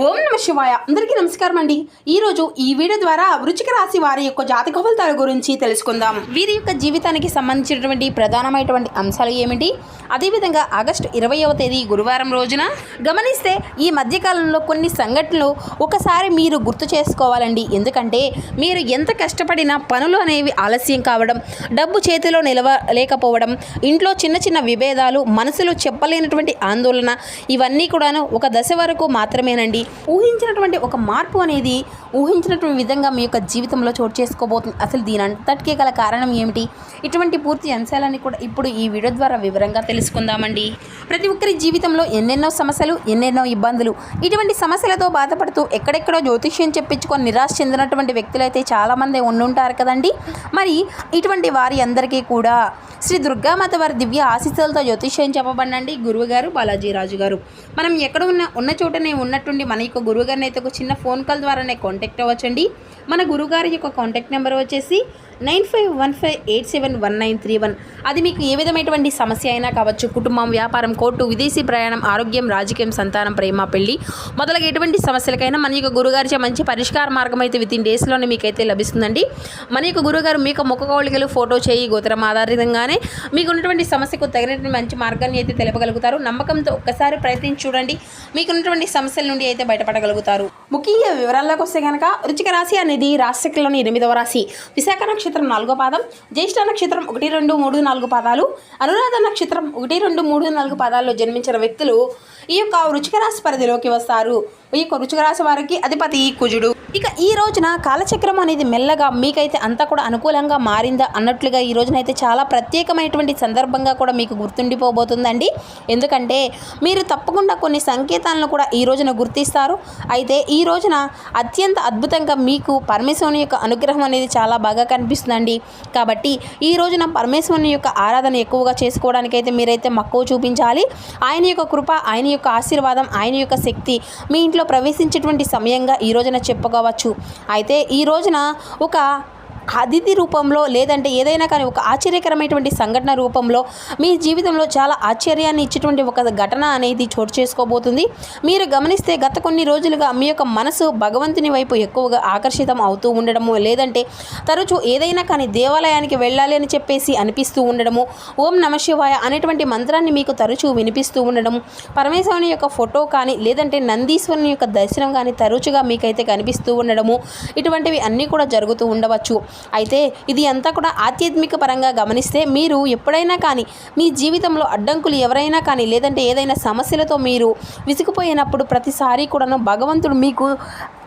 ఓం నమ శివాయ. అందరికీ నమస్కారం అండి. ఈరోజు ఈ వీడియో ద్వారా వృశ్చిక రాశి వారి యొక్క జాతక ఫలితాల గురించి తెలుసుకుందాం. వీరి యొక్క జీవితానికి సంబంధించినటువంటి ప్రధానమైనటువంటి అంశాలు ఏమిటి, అదేవిధంగా ఆగస్టు 20వ తేదీ గురువారం రోజున గమనిస్తే ఈ మధ్యకాలంలో కొన్ని సంఘటనలు ఒకసారి మీరు గుర్తు చేసుకోవాలండి. ఎందుకంటే మీరు ఎంత కష్టపడినా పనులు అనేవి ఆలస్యం కావడం, డబ్బు చేతిలో నిలవలేకపోవడం, ఇంట్లో చిన్న చిన్న విభేదాలు, మనసులో చెప్పలేనటువంటి ఆందోళన, ఇవన్నీ కూడాను ఒక దశ వరకు మాత్రమేనండి. ఊహించినటువంటి ఒక మార్పు అనేది ఊహించినటువంటి విధంగా మీ యొక్క జీవితంలో చోటు చేసుకోబోతుంది. అసలు దీని అంతటికీ గల కారణం ఏమిటి, ఇటువంటి పూర్తి అంశాలని కూడా ఇప్పుడు ఈ వీడియో ద్వారా వివరంగా తెలుసుకుందామండి. ప్రతి ఒక్కరి జీవితంలో ఎన్నెన్నో సమస్యలు, ఎన్నెన్నో ఇబ్బందులు, ఇటువంటి సమస్యలతో బాధపడుతూ ఎక్కడెక్కడో జ్యోతిష్యం చెప్పించుకొని నిరాశ చెందినటువంటి వ్యక్తులు అయితే చాలామంది ఉండుంటారు కదండి. మరి ఇటువంటి వారి అందరికీ కూడా శ్రీ దుర్గామాత వారి దివ్య ఆశీస్సులతో జ్యోతిష్యం చెప్పబడినండి గురువుగారు బాలాజీరాజు గారు. మనం ఎక్కడ ఉన్న చోటనే ఉన్నట్టుండి మన యొక్క గురువుగారిని అయితే ఒక చిన్న ఫోన్ కాల్ ద్వారానే కాంటాక్ట్ అవ్వచ్చండి. మన గురువుగారి యొక్క కాంటాక్ట్ నెంబర్ వచ్చేసి 9515871931. అది మీకు ఏ విధమైనటువంటి సమస్య అయినా కావచ్చు, కుటుంబం, వ్యాపారం, కోర్టు, విదేశీ ప్రయాణం, ఆరోగ్యం, రాజకీయం, సంతానం, ప్రేమ, పెళ్లి మొదలగు ఎటువంటి సమస్యలకైనా మన యొక్క గురుగారిచే మంచి పరిష్కార మార్గం అయితే వితిన్ డేస్లోనే మీకైతే లభిస్తుందండి. మన యొక్క గురుగారు మీకు ముఖ కవళికలు, ఫోటో, చేయి, గోత్రం ఆధారితంగానే మీకు ఉన్నటువంటి సమస్యకు తగినటువంటి మంచి మార్గాన్ని అయితే తెలుపగలుగుతారు. నమ్మకంతో ఒక్కసారి ప్రయత్నించి చూడండి, మీకు ఉన్నటువంటి సమస్యల నుండి అయితే బయటపడగలుగుతారు. ముఖ్యంగా వివరాల్లోకి వస్తే కనుక వృశ్చిక రాశి అనేది రాశిలోని 8వ రాశి. విశాఖ నక్షత్రం 4వ పాదం, జ్యేష్ఠ నక్షత్రం 1, 2, 3, 4 పాదాలు, అనురాధ నక్షత్రం 1, 2, 3, 4 పాదాల్లో జన్మించిన వ్యక్తులు ఈ యొక్క వృశ్చిక రాశి పరిధిలోకి వస్తారు. ఈ యొక్క వృశ్చిక రాశి వారికి అధిపతి కుజుడు. ఇక ఈ రోజున కాలచక్రం అనేది మెల్లగా మీకైతే అంతా కూడా అనుకూలంగా మారిందా అన్నట్లుగా ఈ రోజునైతే చాలా ప్రత్యేకమైనటువంటి సందర్భంగా కూడా మీకు గుర్తుండిపోబోతుందండి. ఎందుకంటే మీరు తప్పకుండా కొన్ని సంకేతాలను కూడా ఈ రోజున గుర్తిస్తారు. అయితే ఈ రోజున అత్యంత అద్భుతంగా మీకు పరమేశ్వరుని యొక్క అనుగ్రహం అనేది చాలా బాగా కనిపిస్తుందండి. కాబట్టి ఈ రోజున పరమేశ్వరుని యొక్క ఆరాధన ఎక్కువగా చేసుకోవడానికైతే మీరైతే మక్కువ చూపించాలి. ఆయన యొక్క కృప, ఆయన యొక్క ఆశీర్వాదం, ఆయన యొక్క శక్తి మీ ఇంట్లో ప్రవేశించేటువంటి సమయంగా ఈ రోజున చెప్పుకోవచ్చు. అయితే ఈ రోజున ఒక అతిథి రూపంలో లేదంటే ఏదైనా కానీ ఒక ఆశ్చర్యకరమైనటువంటి సంఘటన రూపంలో మీ జీవితంలో చాలా ఆశ్చర్యాన్ని ఇచ్చేటువంటి ఒక ఘటన అనేది చోటు చేసుకోబోతుంది. మీరు గమనిస్తే గత కొన్ని రోజులుగా మీ యొక్క మనసు భగవంతుని వైపు ఎక్కువగా ఆకర్షితం అవుతూ ఉండడము, లేదంటే తరచూ ఏదైనా కానీ దేవాలయానికి వెళ్ళాలి అని చెప్పేసి అనిపిస్తూ ఉండడము, ఓం నమ శివాయ అనేటువంటి మంత్రాన్ని మీకు తరచూ వినిపిస్తూ ఉండడము, పరమేశ్వరుని యొక్క ఫోటో కానీ లేదంటే నందీశ్వరుని యొక్క దర్శనం కానీ తరచుగా మీకైతే కనిపిస్తూ ఉండడము, ఇటువంటివి అన్నీ కూడా జరుగుతూ ఉండవచ్చు. అయితే ఇది అంతా కూడా ఆధ్యాత్మిక పరంగా గమనిస్తే మీరు ఎప్పుడైనా కానీ మీ జీవితంలో అడ్డంకులు ఎవరైనా కానీ లేదంటే ఏదైనా సమస్యలతో మీరు విసిగిపోయినప్పుడు ప్రతిసారి కూడాను భగవంతుడు మీకు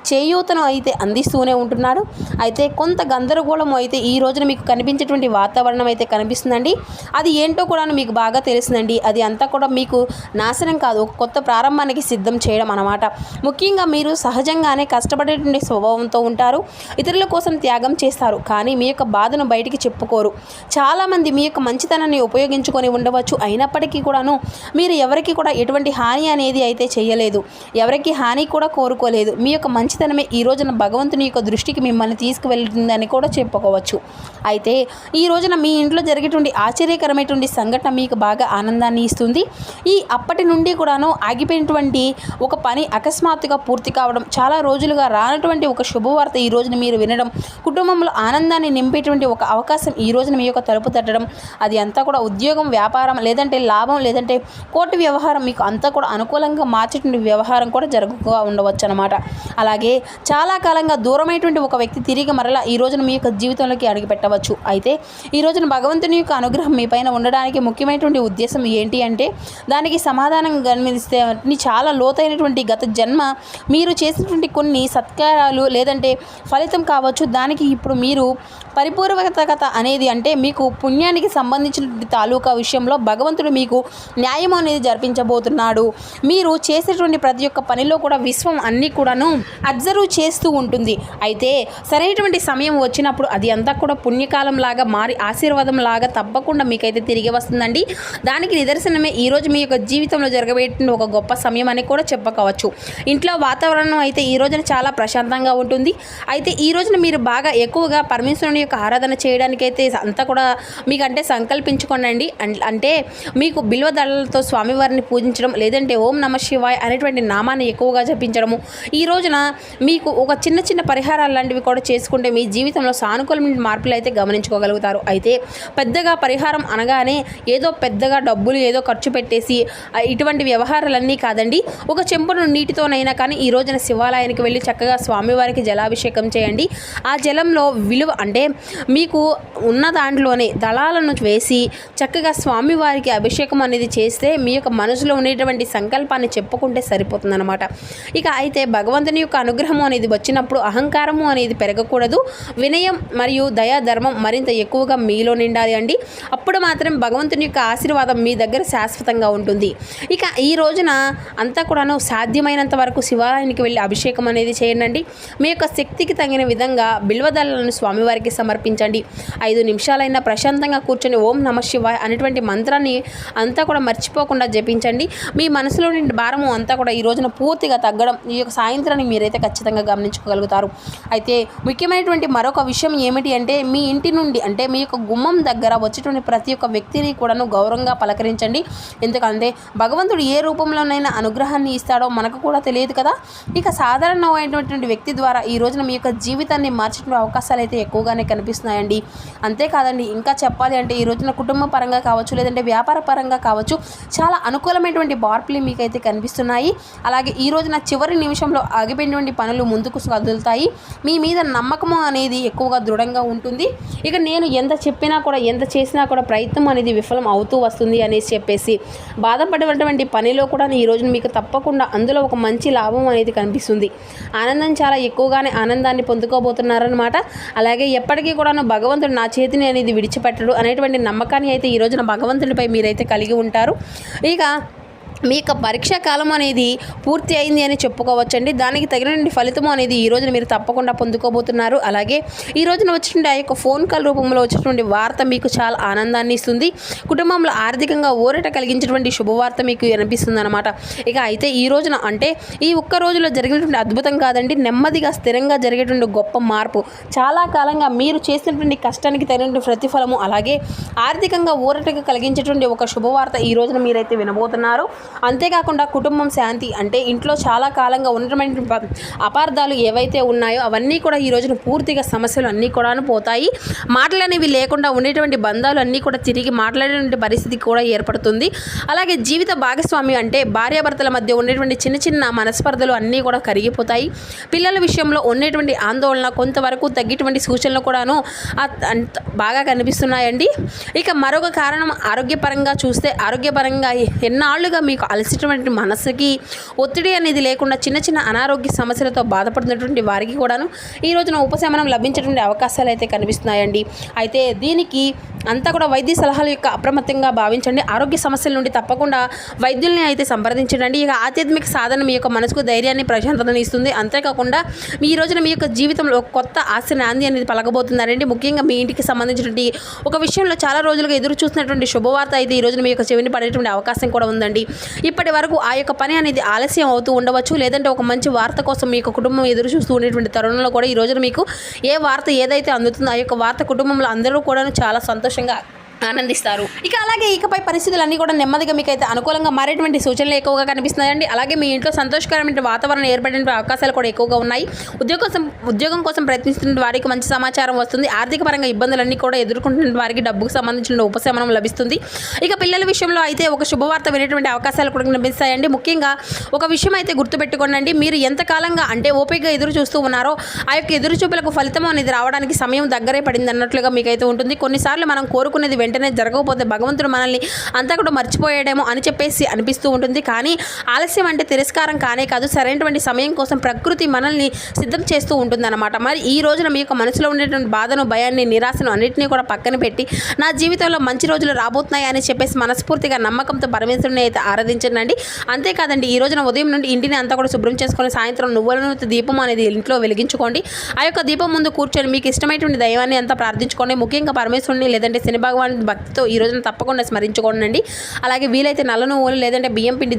చేయూతను అయితే అందిస్తూనే ఉంటున్నాడు. అయితే కొంత గందరగోళం అయితే ఈ రోజున మీకు కనిపించేటువంటి వాతావరణం అయితే కనిపిస్తుందండి. అది ఏంటో కూడా మీకు బాగా తెలుస్తుందండి. అది అంతా కూడా మీకు నాశనం కాదు, ఒక కొత్త ప్రారంభానికి సిద్ధం చేయడం అన్నమాట. ముఖ్యంగా మీరు సహజంగానే కష్టపడేటువంటి స్వభావంతో ఉంటారు, ఇతరుల కోసం త్యాగం చేస్తారు, కానీ మీ యొక్క బాధను బయటికి చెప్పుకోరు. చాలామంది మీ యొక్క మంచితనాన్ని ఉపయోగించుకొని ఉండవచ్చు, అయినప్పటికీ కూడాను మీరు ఎవరికి కూడా ఎటువంటి హాని అనేది అయితే చేయలేదు, ఎవరికి హాని కూడా కోరుకోలేదు. మీ యొక్క మంచితనమే ఈ రోజున భగవంతుని యొక్క దృష్టికి మిమ్మల్ని తీసుకువెళ్తుందని కూడా చెప్పుకోవచ్చు. అయితే ఈ రోజున మీ ఇంట్లో జరిగేటువంటి ఆశ్చర్యకరమైనటువంటి సంఘటన మీకు బాగా ఆనందాన్ని ఇస్తుంది. అప్పటి నుండి కూడాను ఆగిపోయినటువంటి ఒక పని అకస్మాత్తుగా పూర్తి కావడం, చాలా రోజులుగా రానటువంటి ఒక శుభవార్త ఈ రోజున మీరు వినడం, కుటుంబంలో ఆనందాన్ని నింపేటువంటి ఒక అవకాశం ఈ రోజున మీ యొక్క తలుపు తట్టడం, అది అంతా కూడా ఉద్యోగం, వ్యాపారం, లేదంటే లాభం, లేదంటే కోర్టు వ్యవహారం మీకు అంతా కూడా అనుకూలంగా మార్చేటువంటి వ్యవహారం కూడా జరుగుతూ ఉండవచ్చు అన్నమాట. అలాగే చాలా కాలంగా దూరమైనటువంటి ఒక వ్యక్తి తిరిగి మరలా ఈ రోజున మీ యొక్క జీవితంలోకి అడుగుపెట్టవచ్చు. అయితే ఈ రోజున భగవంతుని యొక్క అనుగ్రహం మీ పైన ఉండడానికి ముఖ్యమైనటువంటి ఉద్దేశం ఏంటి అంటే దానికి సమాధానం గమనిస్తే చాలా లోతైనటువంటి గత జన్మ మీరు చేసినటువంటి కొన్ని సత్కారాలు లేదంటే ఫలితం కావచ్చు, దానికి ఇప్పుడు మీరు పరిపూర్వకత అనేది అంటే మీకు పుణ్యానికి సంబంధించిన తాలూకా విషయంలో భగవంతుడు మీకు న్యాయం అనేది జరిపించబోతున్నాడు. మీరు చేసేటువంటి ప్రతి ఒక్క పనిలో కూడా విశ్వం అన్నీ కూడాను అబ్జర్వ్ చేస్తూ ఉంటుంది. అయితే సరైనటువంటి సమయం వచ్చినప్పుడు అది అంతా కూడా పుణ్యకాలం లాగా మారి ఆశీర్వాదం లాగా తప్పకుండా మీకైతే తిరిగి వస్తుందండి. దానికి నిదర్శనమే ఈరోజు మీ యొక్క జీవితంలో జరగబెట్టిన ఒక గొప్ప సమయం అని కూడా చెప్పుకోవచ్చు. ఇంట్లో వాతావరణం అయితే ఈ రోజున చాలా ప్రశాంతంగా ఉంటుంది. అయితే ఈ రోజున మీరు బాగా ఎక్కువగా పరమేశ్వరుని యొక్క ఆరాధన చేయడానికైతే అంతా కూడా మీకంటే సంకల్పించుకోండి. అంటే మీకు బిల్వ దళాలతో స్వామివారిని పూజించడం, లేదంటే ఓం నమ శివాయ అనేటువంటి నామాన్ని ఎక్కువగా జపించడము, ఈ రోజున మీకు ఒక చిన్న చిన్న పరిహారాలు లాంటివి కూడా చేసుకుంటే మీ జీవితంలో సానుకూలమైన మార్పులు అయితే గమనించుకోగలుగుతారు. అయితే పెద్దగా పరిహారం అనగానే ఏదో పెద్దగా డబ్బులు ఏదో ఖర్చు పెట్టేసి ఇటువంటి వ్యవహారాలన్నీ కాదండి. ఒక చెంపును నీటితోనైనా కానీ ఈ రోజున శివాలయానికి వెళ్ళి చక్కగా స్వామివారికి జలాభిషేకం చేయండి. ఆ జలంలో విలువ అంటే మీకు ఉన్న దాంట్లోనే దళాలను వేసి చక్కగా స్వామివారికి అభిషేకం అనేది చేస్తే మీ యొక్క మనసులో ఉండేటువంటి సంకల్పాన్ని చెప్పుకుంటే సరిపోతుందన్నమాట. ఇక అయితే భగవంతుని యొక్క అనుగ్రహం అనేది వచ్చినప్పుడు అహంకారము అనేది పెరగకూడదు. వినయం మరియు దయా ధర్మం మరింత ఎక్కువగా మీలో నిండాలి అండి. అప్పుడు మాత్రం భగవంతుని యొక్క ఆశీర్వాదం మీ దగ్గర శాశ్వతంగా ఉంటుంది. ఇక ఈ రోజున అంతా కూడాను సాధ్యమైనంత వరకు శివాలయానికి వెళ్ళి అభిషేకం అనేది చేయండి. మీ యొక్క శక్తికి తగిన విధంగా బిల్వదళాలను స్వామివారికి సమర్పించండి. 5 నిమిషాలైనా ప్రశాంతంగా కూర్చొని ఓం నమ శివాయ అనేటువంటి మంత్రాన్ని అంతా కూడా మర్చిపోకుండా జపించండి. మీ మనసులో నుండి భారము అంతా కూడా ఈ రోజున పూర్తిగా తగ్గడం ఈ యొక్క సాయంత్రాన్ని మీరైతే ఖచ్చితంగా గమనించుకోగలుగుతారు. అయితే ముఖ్యమైనటువంటి మరొక విషయం ఏమిటి అంటే మీ ఇంటి నుండి అంటే మీ యొక్క గుమ్మం దగ్గర వచ్చేటువంటి ప్రతి ఒక్క వ్యక్తిని కూడాను గౌరవంగా పలకరించండి. ఎందుకంటే భగవంతుడు ఏ రూపంలోనైనా అనుగ్రహాన్ని ఇస్తాడో మనకు కూడా తెలియదు కదా. ఇక సాధారణమైనటువంటి వ్యక్తి ద్వారా ఈ రోజున మీ యొక్క జీవితాన్ని మార్చే అవకాశాలు అయితే ఎక్కువగానే కనిపిస్తున్నాయండి. అంతేకాదండి, ఇంకా చెప్పాలి అంటే ఈ రోజున కుటుంబ పరంగా కావచ్చు, లేదంటే వ్యాపార పరంగా కావచ్చు, చాలా అనుకూలమైనటువంటి మార్పులు మీకైతే కనిపిస్తున్నాయి. అలాగే ఈ రోజున చివరి నిమిషంలో ఆగిపోయినటువంటి పనులు ముందుకు కదులుతాయి. మీ మీద నమ్మకం అనేది ఎక్కువగా దృఢంగా ఉంటుంది. ఇక నేను ఎంత చెప్పినా కూడా ఎంత చేసినా కూడా ప్రయత్నం అనేది విఫలం అవుతూ వస్తుంది అనేసి చెప్పేసి బాధపడేటువంటి పనిలో కూడా ఈ రోజున మీకు తప్పకుండా అందులో ఒక మంచి లాభం అనేది కనిపిస్తుంది. ఆనందం చాలా ఎక్కువగానే ఆనందాన్ని పొందుకోబోతున్నారనమాట. అలాగే ఎప్పటికీ కూడాను భగవంతుడు నా చేతిని అనేది విడిచిపెట్టడు అనేటువంటి నమ్మకాన్ని అయితే ఈ రోజున భగవంతుడిపై మీరైతే కలిగి ఉంటారు. ఇక మీ యొక్క పరీక్షా కాలం అనేది పూర్తి అయింది అని చెప్పుకోవచ్చండి. దానికి తగినటువంటి ఫలితం అనేది ఈ రోజున మీరు తప్పకుండా పొందుకోబోతున్నారు. అలాగే ఈ రోజున వచ్చినటువంటి ఆ యొక్క ఫోన్ కాల్ రూపంలో వచ్చినటువంటి వార్త మీకు చాలా ఆనందాన్ని ఇస్తుంది. కుటుంబంలో ఆర్థికంగా ఊరట కలిగించేటువంటి శుభవార్త మీకు అనిపిస్తుంది అనమాట. ఇక అయితే ఈ రోజున అంటే ఈ ఒక్క రోజులో జరిగినటువంటి అద్భుతం కాదండి, నెమ్మదిగా స్థిరంగా జరిగేటువంటి గొప్ప మార్పు, చాలా కాలంగా మీరు చేసినటువంటి కష్టానికి తగినటువంటి ప్రతిఫలము, అలాగే ఆర్థికంగా ఊరటగా కలిగించేటువంటి ఒక శుభవార్త ఈ రోజున మీరైతే వినబోతున్నారు. అంతేకాకుండా కుటుంబం శాంతి అంటే ఇంట్లో చాలా కాలంగా ఉన్నటువంటి అపార్థాలు ఏవైతే ఉన్నాయో అవన్నీ కూడా ఈ రోజున పూర్తిగా సమస్యలు అన్నీ కూడా పోతాయి. మాటలు అనేవి లేకుండా ఉండేటువంటి బంధాలు అన్నీ కూడా తిరిగి మాట్లాడేటువంటి పరిస్థితి కూడా ఏర్పడుతుంది. అలాగే జీవిత భాగస్వామి అంటే భార్యాభర్తల మధ్య ఉండేటువంటి చిన్న చిన్న మనస్పర్ధలు అన్నీ కూడా కరిగిపోతాయి. పిల్లల విషయంలో ఉండేటువంటి ఆందోళన కొంతవరకు తగ్గేటువంటి సూచనలు కూడాను బాగా కనిపిస్తున్నాయండి. ఇక మరొక కారణం ఆరోగ్యపరంగా చూస్తే ఆరోగ్యపరంగా ఎన్నాళ్ళుగా మీకు అలసినటువంటి మనసుకి ఒత్తిడి అనేది లేకుండా చిన్న చిన్న అనారోగ్య సమస్యలతో బాధపడుతున్నటువంటి వారికి కూడాను ఈ రోజున ఉపశమనం లభించేటువంటి అవకాశాలు అయితే కనిపిస్తున్నాయండి. అయితే దీనికి అంతా కూడా వైద్య సలహాల యొక్క అప్రమత్తంగా భావించండి. ఆరోగ్య సమస్యల నుండి తప్పకుండా వైద్యుల్ని అయితే సంప్రదించండి. ఇక ఆధ్యాత్మిక సాధన మీ యొక్క మనసుకు ధైర్యాన్ని ప్రశాంతతను ఇస్తుంది. అంతేకాకుండా ఈ రోజున మీ యొక్క జీవితంలో కొత్త ఆశ నాంది అనేది పలకబోతున్నారండి. ముఖ్యంగా మీ ఇంటికి సంబంధించినటువంటి ఒక విషయంలో చాలా రోజులుగా ఎదురు చూస్తున్నటువంటి శుభవార్త అయితే ఈ రోజున మీ యొక్క చెవిని పడేటువంటి అవకాశం కూడా ఉందండి. ఇప్పటి వరకు ఆ యొక్క పని అనేది ఆలస్యం అవుతూ ఉండవచ్చు, లేదంటే ఒక మంచి వార్త కోసం మీ యొక్క కుటుంబం ఎదురు చూస్తూ ఉండేటువంటి తరుణంలో కూడా ఈ రోజున మీకు ఏ వార్త ఏదైతే అందుతుందో ఆ యొక్క వార్త కుటుంబంలో అందరూ కూడా చాలా సంతోషంగా ఆనందిస్తారు. ఇక అలాగే ఇకపై పరిస్థితులన్నీ కూడా నెమ్మదిగా మీకైతే అనుకూలంగా మారేటువంటి సూచనలు ఎక్కువగా కనిపిస్తున్నాయండి. అలాగే మీ ఇంట్లో సంతోషకరమైన వాతావరణం ఏర్పడే అవకాశాలు కూడా ఎక్కువగా ఉన్నాయి. ఉద్యోగం కోసం ప్రయత్నిస్తున్న వారికి మంచి సమాచారం వస్తుంది. ఆర్థిక పరంగా ఇబ్బందులన్నీ కూడా ఎదుర్కొంటున్న వారికి డబ్బుకు సంబంధించిన ఉపశమనం లభిస్తుంది. ఇక పిల్లల విషయంలో అయితే ఒక శుభవార్త వినేటువంటి అవకాశాలు కూడా కనిపిస్తాయండి. ముఖ్యంగా ఒక విషయం అయితే గుర్తుపెట్టుకోండి, మీరు ఎంతకాలంగా అంటే ఓపికగా ఎదురు చూస్తూ ఉన్నారో ఆ యొక్క ఎదురు చూపులకు ఫలితం అనేది రావడానికి సమయం దగ్గరే పడింది అన్నట్లుగా మీకైతే ఉంటుంది. కొన్నిసార్లు మనం కోరుకునేది వెంటనే జరగకపోతే భగవంతుడు మనల్ని అంతా కూడా మర్చిపోయాడేమో అని చెప్పేసి అనిపిస్తూ ఉంటుంది. కానీ ఆలస్యం అంటే తిరస్కారం కానే కాదు, సరైనటువంటి సమయం కోసం ప్రకృతి మనల్ని సిద్ధం చేస్తూ ఉంటుందన్నమాట. మరి ఈ రోజున మీ యొక్క మనసులో ఉండేటువంటి బాధను, భయాన్ని, నిరాశను అన్నింటినీ కూడా పక్కన పెట్టి నా జీవితంలో మంచి రోజులు రాబోతున్నాయి అని చెప్పేసి మనస్ఫూర్తిగా నమ్మకంతో పరమేశ్వరుని అయితే ఆరాధించండి. అంతేకాదండి, ఈ రోజున ఉదయం నుండి ఇంటిని అంతా కూడా శుభ్రం చేసుకొని సాయంత్రం నువ్వుల నూనె దీపం అనేది ఇంట్లో వెలిగించుకోండి. ఆ యొక్క దీపం ముందు కూర్చొని మీకు ఇష్టమైనటువంటి దైవాన్ని అంతా ప్రార్థించుకోండి. ముఖ్యంగా పరమేశ్వరుని లేదంటే శని భగవాన్ భక్తితో ఈ రోజున తప్పకుండా స్మరించుకోండి. అలాగే వీలైతే నల్ల నువ్వులు లేదంటే బియ్యం పిండి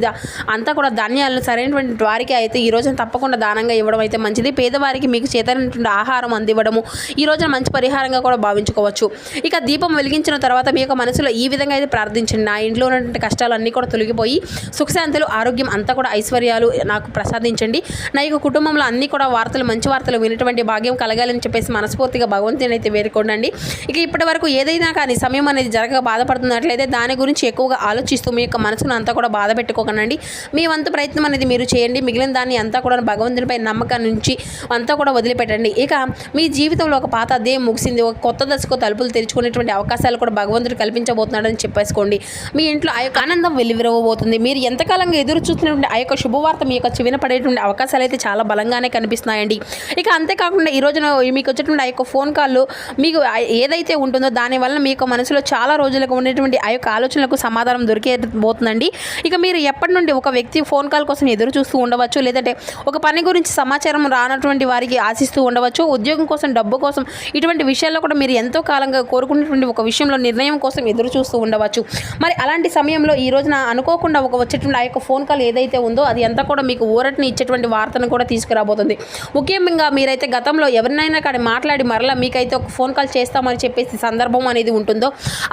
అంతా కూడా ధాన్యాలను సరైనటువంటి వారికి అయితే ఈ రోజున తప్పకుండా దానంగా ఇవ్వడం అయితే మంచిది. పేదవారికి మీకు చేతనటువంటి ఆహారం అందివ్వడము ఈ రోజున మంచి పరిహారంగా కూడా భావించుకోవచ్చు. ఇక దీపం వెలిగించిన తర్వాత మీ యొక్క మనసులో ఈ విధంగా అయితే ప్రార్థించండి. నా ఇంట్లో ఉన్నటువంటి కష్టాలన్నీ కూడా తొలగిపోయి సుఖశాంతులు, ఆరోగ్యం అంతా కూడా ఐశ్వర్యాలు నాకు ప్రసాదించండి. నా యొక్క కుటుంబంలో అన్ని కూడా మంచి వార్తలు వినటువంటి భాగ్యం కలగాలని చెప్పేసి మనస్ఫూర్తిగా భగవంతుని అయితే వేడుకోండి. ఇక ఇప్పటి వరకు ఏదైనా కానీ సమయం అనేది జరగక బాధపడుతున్నట్లయితే దాని గురించి ఎక్కువగా ఆలోచిస్తూ మీ యొక్క మనసును అంతా కూడా బాధ పెట్టుకోకండి. మీ వంతు ప్రయత్నం అనేది మీరు చేయండి. మిగిలిన దాన్ని అంతా కూడా భగవంతునిపై నమ్మకం నుంచి అంతా కూడా వదిలిపెట్టండి. ఇక మీ జీవితంలో ఒక పాత అధ్యాయం ముగిసింది, ఒక కొత్త దశకు తలుపులు తెరుచుకునేటువంటి అవకాశాలు కూడా భగవంతుడు కల్పించబోతున్నాడని చెప్పేసుకోండి. మీ ఇంట్లో ఆ యొక్క ఆనందం వెలువరబోతుంది. మీరు ఎంతకాలంగా ఎదురు చూస్తున్నటువంటి ఆ యొక్క శుభవార్త మీ యొక్క చెవిన పడేటువంటి అవకాశాలు అయితే చాలా బలంగానే కనిపిస్తున్నాయండి. ఇక అంతేకాకుండా ఈ రోజున మీకు వచ్చేటువంటి ఆ యొక్క ఫోన్ కాల్ మీకు ఏదైతే ఉంటుందో దానివల్ల మీ యొక్క మనసులో చాలా రోజులకు ఉండేటువంటి ఆ యొక్క ఆలోచనలకు సమాధానం దొరికేబోతుందండి. ఇక మీరు ఎప్పటి నుండి ఒక వ్యక్తి ఫోన్ కాల్ కోసం ఎదురు చూస్తూ ఉండవచ్చు, లేదంటే ఒక పని గురించి సమాచారం రానటువంటి వారికి ఆశిస్తూ ఉండవచ్చు, ఉద్యోగం కోసం, డబ్బు కోసం, ఇటువంటి విషయాల్లో కూడా మీరు ఎంతో కాలంగా కోరుకున్నటువంటి ఒక విషయంలో నిర్ణయం కోసం ఎదురు చూస్తూ ఉండవచ్చు. మరి అలాంటి సమయంలో ఈ రోజున అనుకోకుండా వచ్చేటువంటి ఆ యొక్క ఫోన్ కాల్ ఏదైతే ఉందో అది అంతా కూడా మీకు ఊరటని ఇచ్చేటువంటి వార్తను కూడా తీసుకురాబోతుంది. ముఖ్యంగా మీరైతే గతంలో ఎవరినైనా కానీ మాట్లాడి మరలా మీకైతే ఒక ఫోన్ కాల్ చేస్తామని చెప్పేసి సందర్భం అనేది ఉంటుందో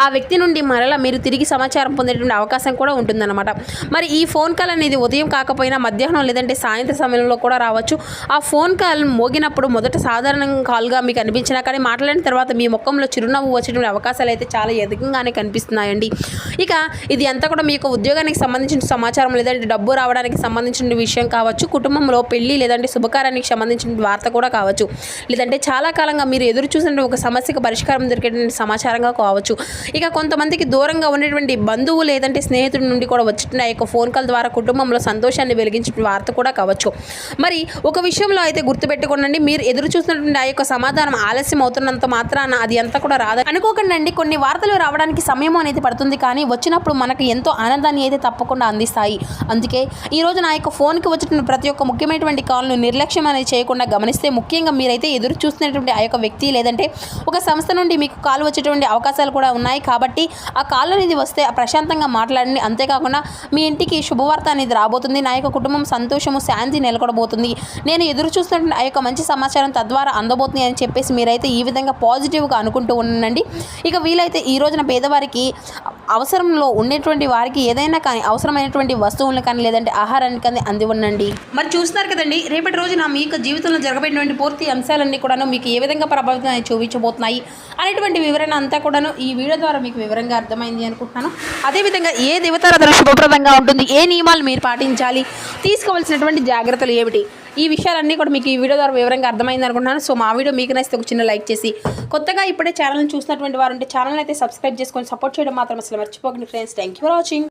ఆ వ్యక్తి నుండి మరలా మీరు తిరిగి సమాచారం పొందేటువంటి అవకాశం కూడా ఉంటుందన్నమాట. మరి ఈ ఫోన్ కాల్ అనేది ఉదయం కాకపోయినా మధ్యాహ్నం లేదంటే సాయంత్రం సమయంలో కూడా రావచ్చు. ఆ ఫోన్ కాల్ మోగినప్పుడు మొదట సాధారణ కాల్గా మీకు అనిపించినా కానీ మాట్లాడిన తర్వాత మీ ముఖంలో చిరునవ్వు వచ్చేటువంటి అవకాశాలు అయితే చాలా అధికంగానే కనిపిస్తున్నాయండి. ఇక ఇది అంతా కూడా మీ యొక్క ఉద్యోగానికి సంబంధించిన సమాచారం, లేదంటే డబ్బు రావడానికి సంబంధించిన విషయం కావచ్చు, కుటుంబంలో పెళ్లి లేదంటే శుభకార్యానికి సంబంధించిన వార్త కూడా కావచ్చు, లేదంటే చాలా కాలంగా మీరు ఎదురు చూసిన ఒక సమస్యకు పరిష్కారం దొరికేటువంటి సమాచారంగా కావచ్చు. ఇక కొంతమందికి దూరంగా ఉండేటువంటి బంధువు లేదంటే స్నేహితుడి నుండి కూడా వచ్చిన ఆ యొక్క ఫోన్ కాల్ ద్వారా కుటుంబంలో సంతోషాన్ని వెలిగించిన వార్త కూడా కావచ్చు. మరి ఒక విషయంలో అయితే గుర్తుపెట్టుకోండి, మీరు ఎదురు చూసినటువంటి ఆ యొక్క సమాధానం ఆలస్యం అవుతున్నంత మాత్రాన అది అంతా కూడా రాదు అనుకోకండి. కొన్ని వార్తలు రావడానికి సమయం అనేది పడుతుంది, కానీ వచ్చినప్పుడు మనకు ఎంతో ఆనందాన్ని అయితే తప్పకుండా అందిస్తాయి. అందుకే ఈ రోజు నా యొక్క ఫోన్కి వచ్చిన ప్రతి ఒక్క ముఖ్యమైనటువంటి కాల్ను నిర్లక్ష్యం అనేది చేయకుండా గమనిస్తే, ముఖ్యంగా మీరైతే ఎదురు చూస్తున్నటువంటి ఆ యొక్క వ్యక్తి లేదంటే ఒక సంస్థ నుండి మీకు కాల్ వచ్చేటువంటి అవకాశాలు కూడా ఉన్నాయి. కాబట్టి ఆ కాల్ అనేది వస్తే ప్రశాంతంగా మాట్లాడండి. అంతేకాకుండా మీ ఇంటికి శుభవార్త అనేది రాబోతుంది. నా యొక్క కుటుంబం సంతోషము, శాంతి నెలకొడబోతుంది. నేను ఎదురు చూస్తున్నటువంటి ఆ యొక్క మంచి సమాచారం తద్వారా అందబోతుంది అని చెప్పేసి మీరైతే ఈ విధంగా పాజిటివ్గా అనుకుంటూ ఉండండి. ఇక వీలైతే ఈ రోజున పేదవారికి అవసరంలో ఉండేటువంటి వారికి ఏదైనా కానీ అవసరమైనటువంటి వస్తువులను కానీ లేదంటే ఆహారాన్ని కానీ అందివ్వండి. మరి చూస్తున్నారు కదండి, రేపటి రోజున మీ యొక్క జీవితంలో జరగబడినటువంటి పూర్తి అంశాలన్నీ కూడాను మీకు ఏ విధంగా ప్రభావితం చూపించబోతున్నాయి అనేటువంటి వివరణ అంతా కూడాను ఈ వీడియో ద్వారా మీకు వివరంగా అర్థమైంది అనుకుంటున్నాను. అదేవిధంగా ఏ దేవతారాధన శుభప్రదంగా ఉంటుంది, ఏ నియమాలు మీరు పాటించాలి, తీసుకోవాల్సినటువంటి జాగ్రత్తలు ఏమిటి, ఈ విషయాలన్నీ కూడా మీకు ఈ వీడియో ద్వారా వివరంగా అర్థమైంది అనుకుంటున్నాను. సో మా వీడియో మీకు నచ్చితే ఒక చిన్న లైక్ చేసి, కొత్తగా ఇప్పుడే ఛానల్ని చూసినటువంటి వారు ఉంటే ఛానల్ అయితే సబ్స్క్రైబ్ చేసుకొని సపోర్ట్ చేయడం మాత్రం అసలు మర్చిపోకండి friends. Thank you for watching.